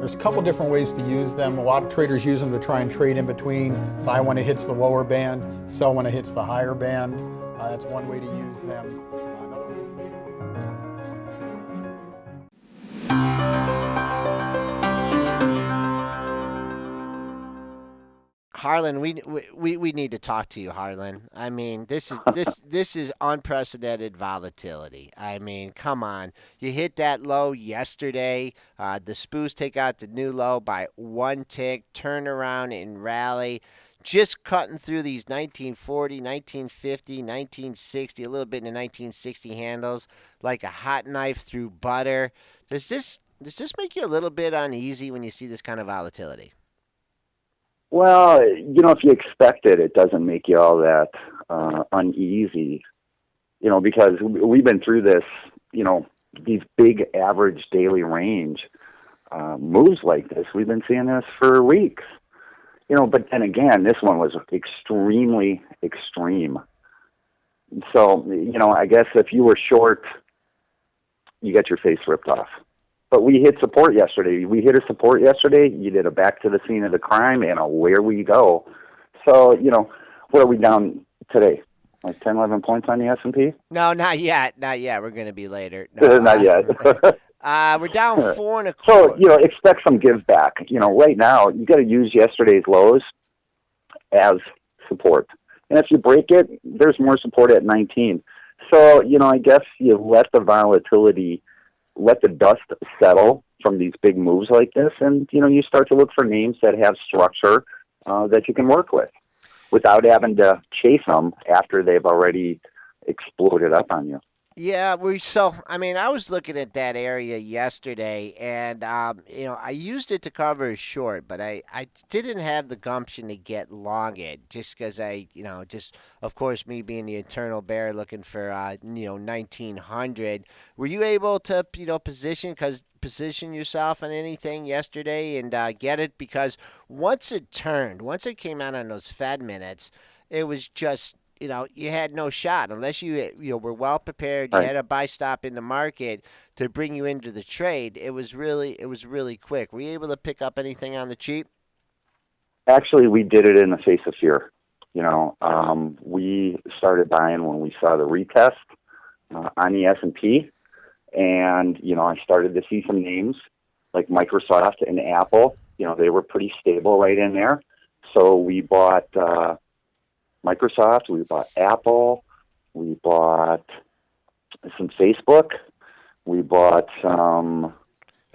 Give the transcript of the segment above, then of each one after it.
There's a couple different ways to use them. A lot of traders use them to try and trade in between, buy when it hits the lower band, sell when it hits the higher band. That's one way to use them. Another way Harlan, we need to talk to you, Harlan. I mean, this is unprecedented volatility. I mean, come on. You hit that low yesterday. The spoos take out the new low by one tick, turn around and rally. Just cutting through these 1940, 1950, 1960, a little bit in the 1960 handles, like a hot knife through butter. Does this make you a little bit uneasy when you see this kind of volatility? Well, if you expect it, it doesn't make you all that uneasy, because we've been through this, these big average daily range moves like this. We've been seeing this for weeks, but then again, this one was extremely extreme. So, I guess if you were short, you got your face ripped off. But we hit support yesterday. We hit a support yesterday. You did a back to the scene of the crime, and away we go. So, what are we down today? Like 10, 11 points on the S&P? No, not yet. Not yet. We're going to be later. No, Not yet. we're down four and a quarter. So, expect some give back. Right now, you got to use yesterday's lows as support. And if you break it, there's more support at 19. So, I guess you let the volatility, let the dust settle from these big moves like this, and you start to look for names that have structure that you can work with without having to chase them after they've already exploded up on you. Yeah, I was looking at that area yesterday, and I used it to cover a short, but I didn't have the gumption to get long it, just because of course, me being the eternal bear looking for 1900. Were you able to position yourself on anything yesterday and get it? Because once it came out on those Fed minutes, it was just, you had no shot unless you were well prepared. You Right. had a buy stop in the market to bring you into the trade. It was really quick. Were you able to pick up anything on the cheap? Actually, we did it in the face of fear. We started buying when we saw the retest on the S&P, and I started to see some names like Microsoft and Apple. They were pretty stable right in there. So we bought Microsoft, we bought Apple, we bought some Facebook, we bought some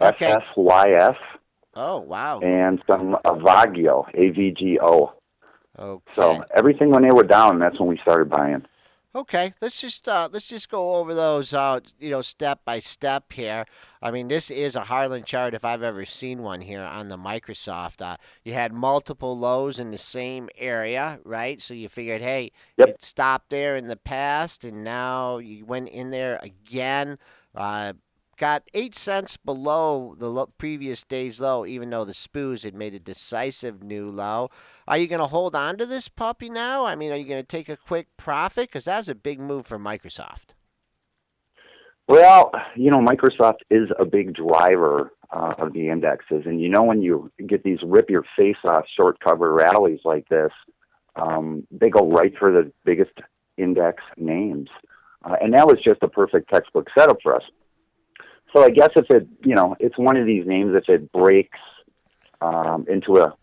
Okay. SSYS, Oh, wow. and some Avagio, AVGO. Okay. So everything when they were down, that's when we started buying. Okay, let's just go over those step by step here. I mean, this is a Harlan chart if I've ever seen one here on the Microsoft. You had multiple lows in the same area, right? So you figured, hey, Yep. it stopped there in the past, and now you went in there again. Got 8 cents below the previous day's low, even though the spoos had made a decisive new low. Are you going to hold on to this puppy now? I mean, are you going to take a quick profit? Because that was a big move for Microsoft. Well, Microsoft is a big driver of the indexes. And when you get these rip your face off short cover rallies like this, they go right for the biggest index names. And that was just a perfect textbook setup for us. So I guess if it's one of these names, if it breaks into a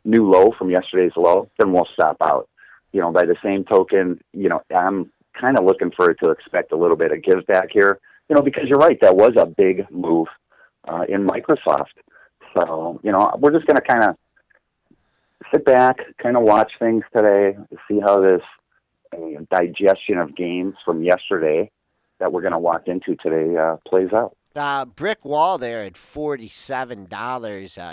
new low from yesterday's low, then we'll stop out. By the same token, I'm kind of looking for it to expect a little bit of give back here, because you're right, that was a big move in Microsoft. So, we're just going to kind of sit back, kind of watch things today, see how this digestion of gains from yesterday that we're going to walk into today plays out. Brick wall there at $47.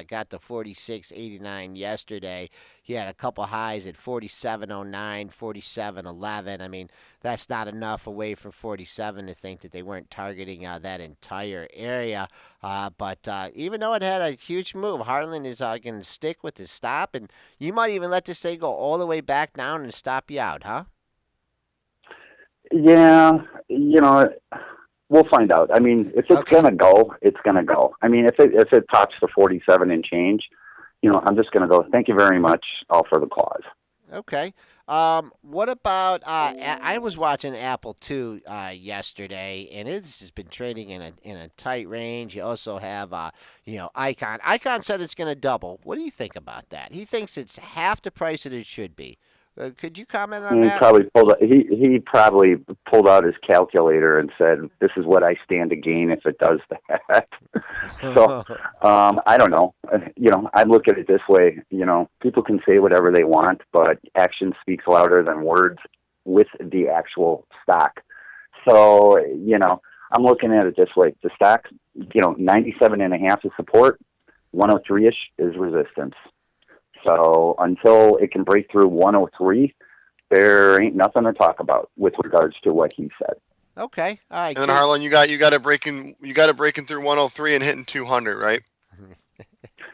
Got to 46.89 yesterday. He had a couple highs at 47.09, 47.11. I mean, that's not enough away from 47 to think that they weren't targeting that entire area. But even though it had a huge move, Harlan is going to stick with his stop, and you might even let this thing go all the way back down and stop you out, huh? Yeah, we'll find out. I mean, if it's Okay. gonna go, it's gonna go. I mean, if it tops the 47 and change, I'm just gonna go. Thank you very much, all for the cause. Okay. What about? I was watching Apple too yesterday, and it's has been trading in a tight range. You also have Icon. Icon said it's going to double. What do you think about that? He thinks it's half the price that it should be. Could you comment on And that? he probably pulled out his calculator and said, "This is what I stand to gain if it does that." So I don't know. I look at it this way. People can say whatever they want, but action speaks louder than words with the actual stock. So I'm looking at it this way. The stock, 97.5 is support, 103-ish is resistance. So until it can break through 103, there ain't nothing to talk about with regards to what he said. Okay. All right. And then Good. Harlan, you got it breaking through 103 and hitting 200, right?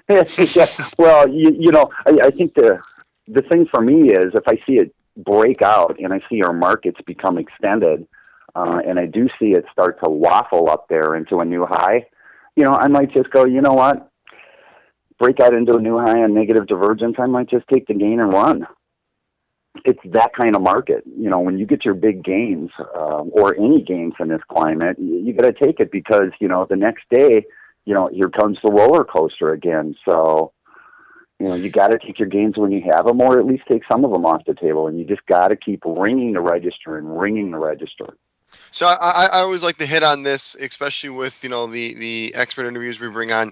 Yeah, well, I think the thing for me is if I see it break out and I see our markets become extended, and I do see it start to waffle up there into a new high, I might just go, you know what? Break out into a new high on negative divergence, I might just take the gain and run. It's that kind of market. When you get your big gains or any gains in this climate, you got to take it because, the next day, here comes the roller coaster again. So, you got to take your gains when you have them or at least take some of them off the table. And you just got to keep ringing the register and ringing the register. So I always like to hit on this, especially with the expert interviews we bring on.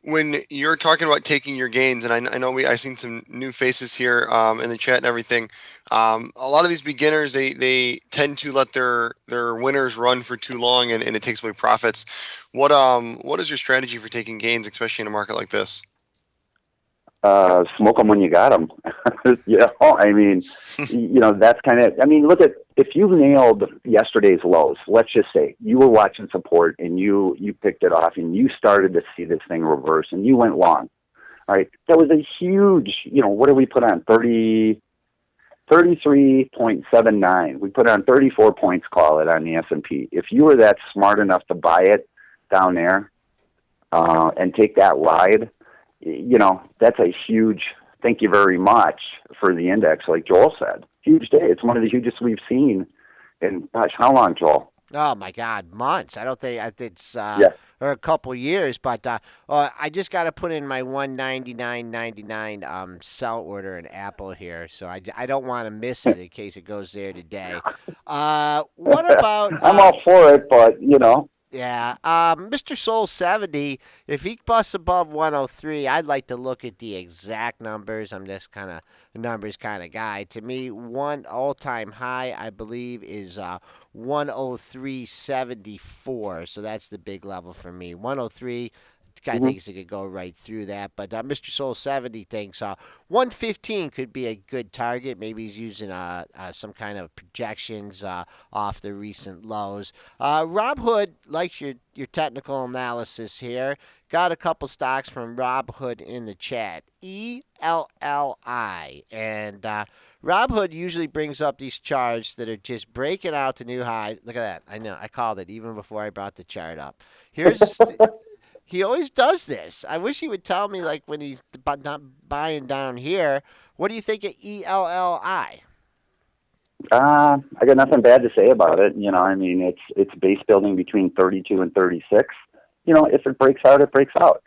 When you're talking about taking your gains, and I know I seen some new faces here in the chat and everything. A lot of these beginners they tend to let their winners run for too long, and it takes away profits. What is your strategy for taking gains, especially in a market like this? Smoke them when you got them. I mean, that's kind of, look at, if you nailed yesterday's lows, let's just say you were watching support and you picked it off and you started to see this thing reverse and you went long. All right. That was a huge, what did we put on? 33.79. We put on 34 points, call it, on the S&P. If you were that smart enough to buy it down there and take that ride, that's a huge thank you very much for the index, like Joel said. Huge day. It's one of the hugest we've seen in, gosh, how long, Joel? Oh my God, months. I don't think it's Yeah. or a couple years, but I just got to put in my 199.99 sell order in Apple here, so I don't want to miss it in case it goes there today. What about? I'm all for it, but Yeah, Mr. Soul 70. If he busts above 103, I'd like to look at the exact numbers. I'm this kind of numbers kind of guy. To me, one all-time high, I believe, is 103.74. So that's the big level for me. 103. Guy thinks it could go right through that, but Mr. Soul 70 thinks 115 could be a good target. Maybe he's using some kind of projections off the recent lows. Rob Hood likes your technical analysis here. Got a couple stocks from Rob Hood in the chat. ELLI. And Rob Hood usually brings up these charts that are just breaking out to new highs. Look at that. I know. I called it even before I brought the chart up. Here's he always does this. I wish he would tell me, like, when he's not buying down here. What do you think of ELLI? I got nothing bad to say about it. It's base building between 32 and 36. If it breaks out, it breaks out.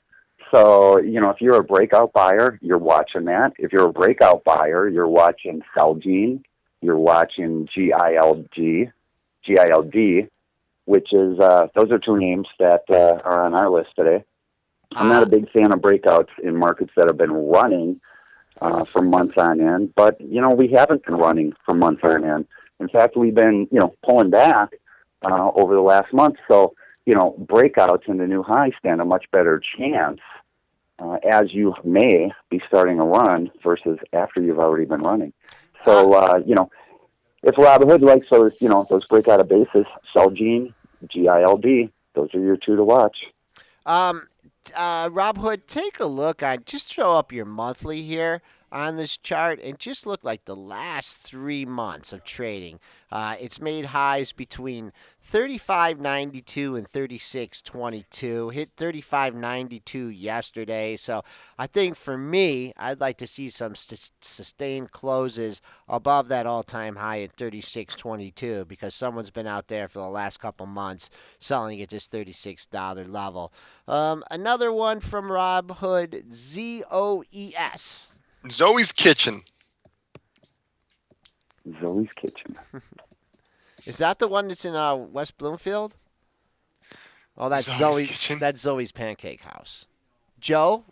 So, if you're a breakout buyer, you're watching that. If you're a breakout buyer, you're watching Celgene, you're watching GILD, which is, those are two names that are on our list today. I'm not a big fan of breakouts in markets that have been running for months on end, but, we haven't been running for months on end. In fact, we've been, pulling back over the last month. So, breakouts in the new high stand a much better chance as you may be starting a run versus after you've already been running. So, if Rob Hood likes those breakout of basis, Celgene, GILD, those are your two to watch. Rob Hood, take a look on, just throw up your monthly here. on this chart and just look like the last 3 months of trading. It's made highs between 35.92 and 36.22. Hit 35.92 yesterday. So I think for me, I'd like to see some sustained closes above that all-time high at 36.22 because someone's been out there for the last couple months selling at this $36 level. Another one from Rob Hood, ZOES. Zoe's Kitchen. Zoe's Kitchen. Is that the one that's in West Bloomfield? Oh, that's Zoe's Kitchen? That's Zoe's Pancake House. Joe,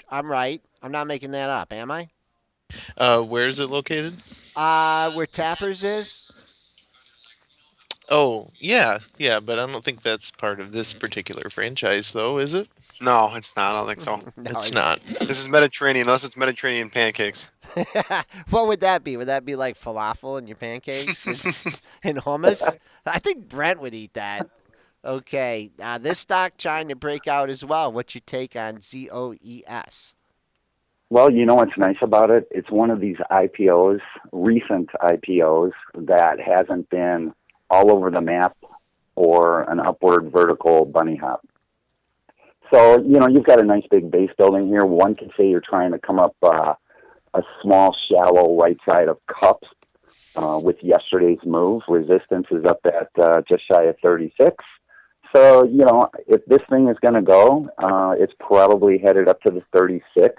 I'm right. I'm not making that up, am I? Where is it located? Where Tappers is? Oh, yeah, but I don't think that's part of this particular franchise, though, is it? No, it's not. I don't think so. No, It's not. This is Mediterranean, unless it's Mediterranean pancakes. What would that be? Would that be like falafel in your pancakes and hummus? I think Brent would eat that. Okay, this stock trying to break out as well. What's your take on ZOES? Well, you know what's nice about it? It's one of these IPOs, recent IPOs, that hasn't been all over the map or an upward vertical bunny hop. So, you know, you've got a nice big base building here. One could say you're trying to come up a small, shallow right side of cups with yesterday's move. Resistance is up at just shy of 36. So, you know, if this thing is going to go, it's probably headed up to the 36.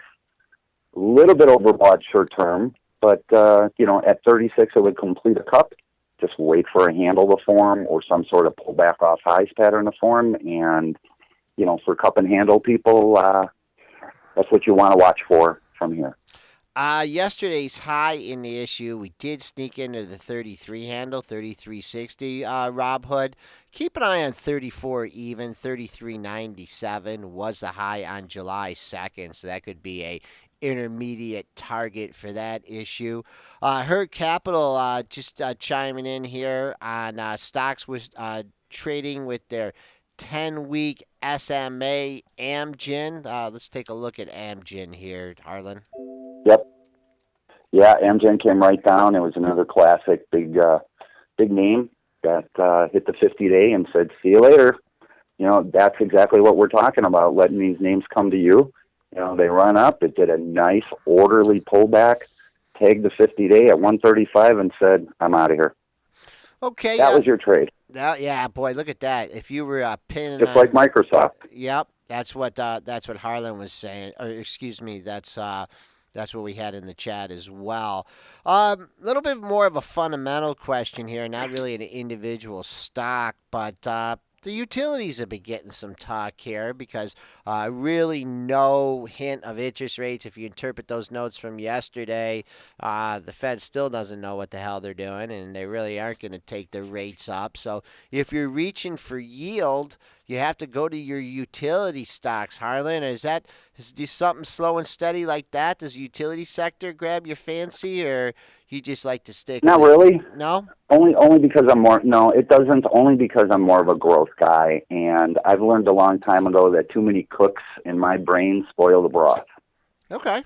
A little bit overbought short term, but, you know, at 36 it would complete a cup. Just wait for a handle to form or some sort of pullback off highs pattern to form. And, you know, for cup and handle people, that's what you want to watch for from here. Yesterday's high in the issue, we did sneak into the 33 handle, 33.60. Rob Hood, keep an eye on 34 even, 33.97 was the high on July 2nd, so that could be a intermediate target for that issue. Hurt Capital just chiming in here on stocks was trading with their 10-week SMA Amgen. Let's take a look at Amgen here, Harlan. Yep. Yeah, Amgen came right down. It was another classic big name that hit the 50-day and said, see you later. You know, that's exactly what we're talking about, letting these names come to you. You know, they run up. It did a nice, orderly pullback, tagged the 50-day at 135 and said, I'm out of here. Okay. That was your trade. Yeah, boy, look at that. If you were pinning Just like Microsoft. Yep, that's what Harlan was saying. Or excuse me, that's what we had in the chat as well. A little bit more of a fundamental question here, not really an individual stock, but the utilities have been getting some talk here because really no hint of interest rates. If you interpret those notes from yesterday, the Fed still doesn't know what the hell they're doing, and they really aren't going to take the rates up. So if you're reaching for yield, you have to go to your utility stocks. Harlan, is something slow and steady like that? Does the utility sector grab your fancy, or you just like to stick? Not really. No. Only because I'm more. No, it doesn't. Only because I'm more of a growth guy, and I've learned a long time ago that too many cooks in my brain spoil the broth. Okay.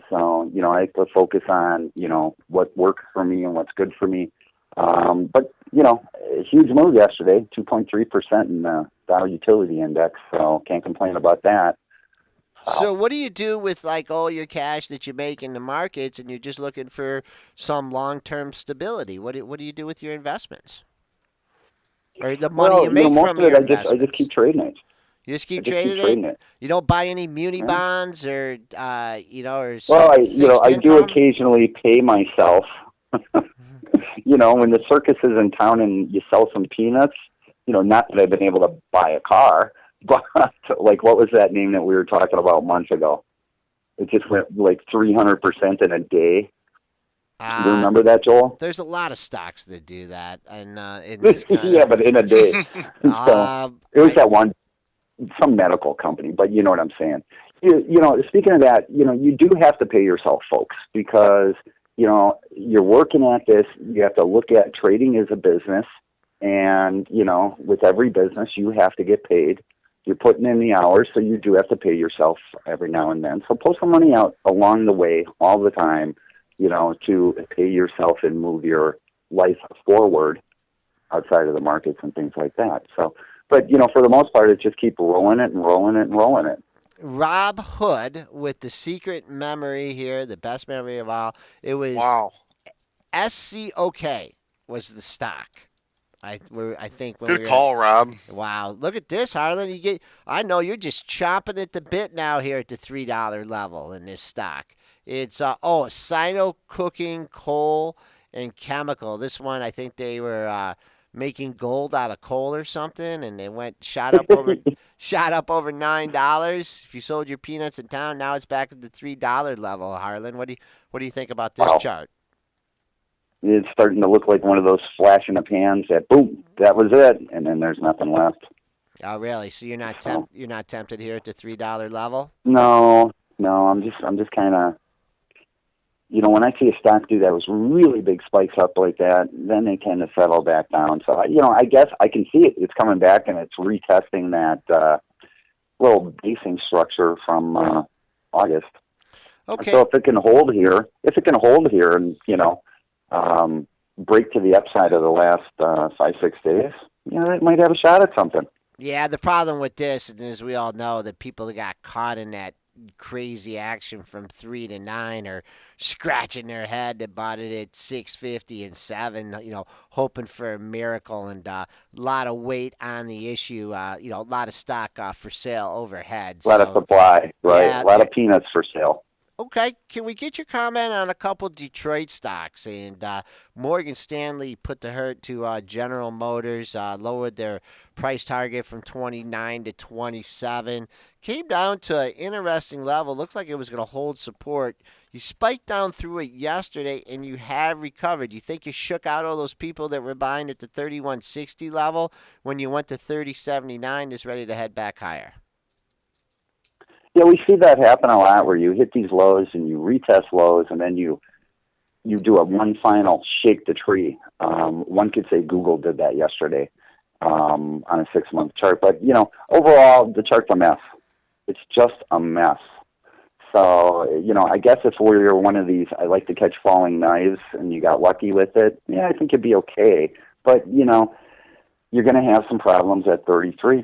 So, you know, I like to focus on, you know, what works for me and what's good for me. But, you know, a huge move yesterday, 2.3% in the Dow Utility Index, so can't complain about that. So what do you do with like all your cash that you make in the markets and you're just looking for some long-term stability? What do you do with your investments? Or the money you make most from of it, your I investments? just keep trading it. You just keep I just keep trading trading it? it. You don't buy any muni Yeah. bonds or or some Well, fixed I do income? occasionally pay myself. You know, when the circus is in town and you sell some peanuts, you know, not that I've been able to buy a car, but like what was that name that we were talking about months ago? It just went like 300% in a day. Do you remember that, Joel? There's a lot of stocks that do that, and in this kind Yeah, but in a day. So it was that one, some medical company, but you know what I'm saying. You know, speaking of that, you know, you do have to pay yourself, folks, because, you know, you're working at this. You have to look at trading as a business. And, you know, with every business, you have to get paid. You're putting in the hours, so you do have to pay yourself every now and then. So pull some money out along the way all the time, to pay yourself and move your life forward outside of the markets and things like that. So, but, for the most part, it's just keep rolling it and rolling it and rolling it. Rob Hood with the secret memory here, the best memory of all. It was Wow. SCOK was the stock. I think when Good call, Rob. Wow, look at this, Harlan. I know you're just chomping at the bit now here at the $3 level in this stock. It's Sino Cooking, Coal, and Chemical. This one, I think they were making gold out of coal or something, and they shot up over $9. If you sold your peanuts in town, now it's back at the $3 level. Harlan, what do you think about this chart? It's starting to look like one of those flash in the pans that boom, that was it, and then there's nothing left. Oh, really? So you're not tempted here at the $3 level? No, I'm just kind of, when I see a stock do that was really big spikes up like that, then they tend to settle back down. So I guess I can see it. It's coming back and it's retesting that little basing structure from August. Okay. So if it can hold here, and break to the upside of the last 5-6 days, it might have a shot at something. Yeah, the problem with this, and as we all know, that people that got caught in that crazy action from 3 to 9 are scratching their head that bought it at 6.50 and 7, hoping for a miracle, and a lot of weight on the issue, a lot of stock for sale overhead. A lot of supply, right? Yeah, a lot of peanuts for sale. Okay, can we get your comment on a couple Detroit stocks? And Morgan Stanley put the hurt to General Motors, lowered their price target from 29 to 27. Came down to an interesting level. Looks like it was going to hold support. You spiked down through it yesterday, and you have recovered. You think you shook out all those people that were buying at the 31.60 level when you went to 30.79, is ready to head back higher? Yeah, we see that happen a lot where you hit these lows and you retest lows, and then you do a one final shake the tree. One could say Google did that yesterday on a 6-month chart. But, overall, the chart's a mess. It's just a mess. So, I guess if we're one of these, I like to catch falling knives, and you got lucky with it, yeah, I think it'd be okay. But, you're going to have some problems at 33.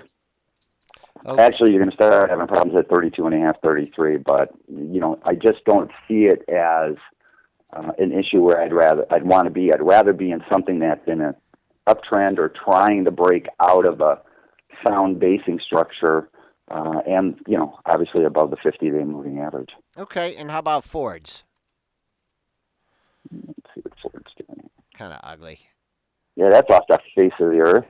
Okay. Actually, you're going to start having problems at 32.5, 33. But I just don't see it as an issue where I'd want to be. I'd rather be in something that's in an uptrend or trying to break out of a sound basing structure, and obviously above the 50-day moving average. Okay, and how about Fords? Let's see what Ford's doing. Kind of ugly. Yeah, that's off the face of the earth.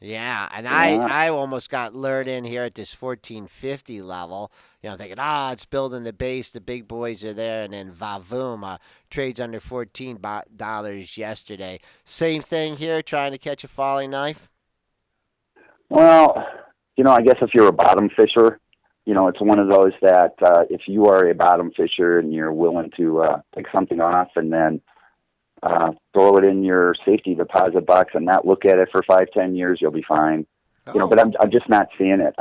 Yeah, and I almost got lured in here at this 14.50 level, thinking, it's building the base, the big boys are there, and then vavoom, trades under $14 yesterday. Same thing here, trying to catch a falling knife? Well, I guess if you're a bottom fisher, it's one of those that if you are a bottom fisher and you're willing to pick something off and then throw it in your safety deposit box and not look at it for 5-10 years, you'll be fine. But I'm just not seeing it.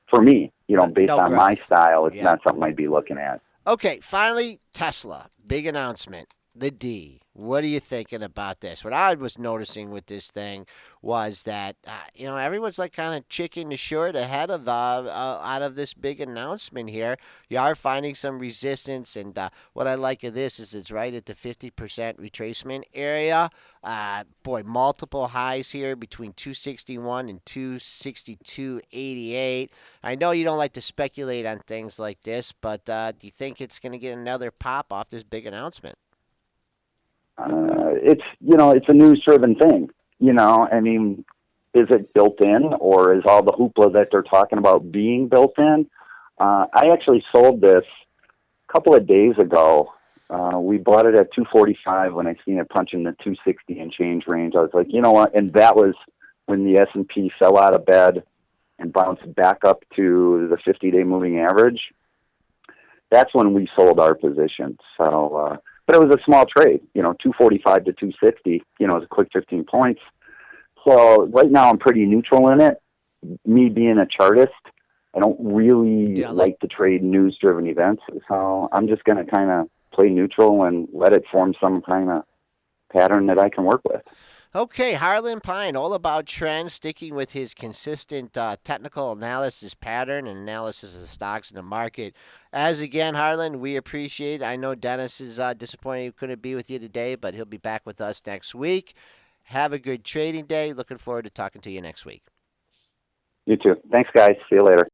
For me, based on my style, it's not something I'd be looking at. Okay, finally, Tesla, big announcement, the D. What are you thinking about this? What I was noticing with this thing was that everyone's like kind of chicken to short ahead of out of this big announcement here. You are finding some resistance, and what I like of this is it's right at the 50% retracement area. Multiple highs here between 261 and 262.88. I know you don't like to speculate on things like this, but do you think it's going to get another pop off this big announcement? It's a news-driven thing. Is it built in, or is all the hoopla that they're talking about being built in? I actually sold this a couple of days ago. We bought it at 245 when I seen it punching the 260 and change range. I was like, you know what? And that was when the S&P fell out of bed and bounced back up to the 50-day moving average. That's when we sold our position. So, but it was a small trade, 245 to 260, it was a quick 15 points. So right now I'm pretty neutral in it. me being a chartist, I don't really You know, like to trade news-driven events. So I'm just going to kind of play neutral and let it form some kind of pattern that I can work with. Okay, Harlan Pyan, all about trends, sticking with his consistent technical analysis pattern and analysis of the stocks in the market. As again, Harlan, we appreciate it. I know Dennis is disappointed he couldn't be with you today, but he'll be back with us next week. Have a good trading day. Looking forward to talking to you next week. You too. Thanks, guys. See you later.